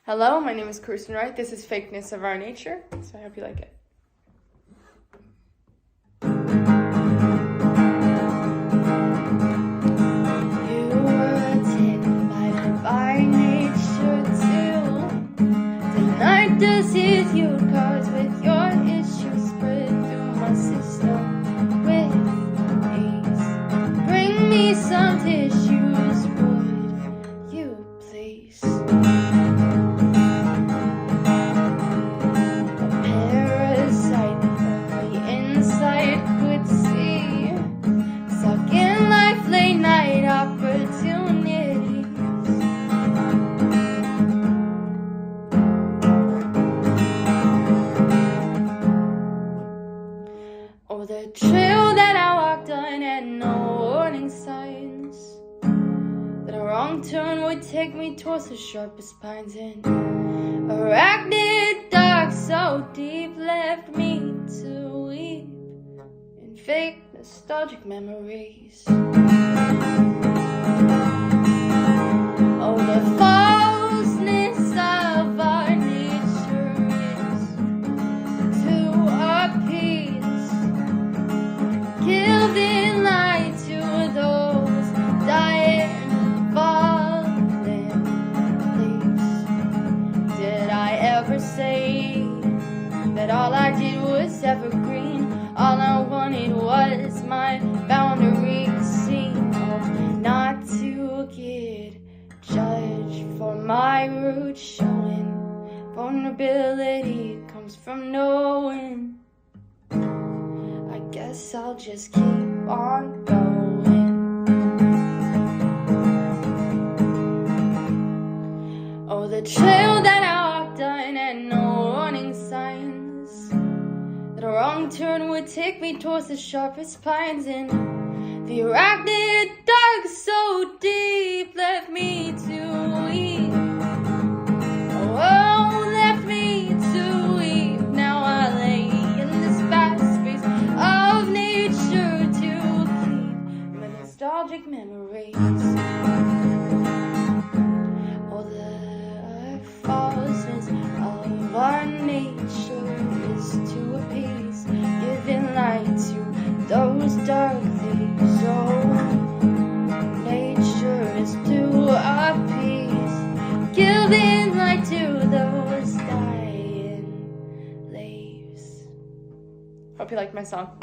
Hello, my name is Kirsten Wright. This is Fakeness of Our Nature, so I hope you like it. You were taken by nature too. Tonight does hit you cards with your issues spread through my system with ease. Bring me some tissues, would you please? Late night opportunities. Oh, the trail that I walked on had no warning signs, that a wrong turn would take me towards the sharpest pines, and arachnid dark so deep left me to weep in fake nostalgic memories. Oh, the falseness of our nature is to appease, giving light to those dying, fallen leaves. Did I ever say that all I did was evergreen? All I wanted was my boundaries seen. Oh, not to get judged for my roots showing. Vulnerability comes from knowing. I guess I'll just keep on going. Oh, the trail that I walked on had no warning signs, that a wrong turn would take me towards the sharpest pines, and the arachnid dark so deep left me to weep. Oh, left me to weep. Now I lay in this vast space of nature to keep my nostalgic memories. Oh, the falseness of our nature is to appease, giving light to those dark things. Oh, nature is to appease, giving light to those dying leaves. Hope you like my song.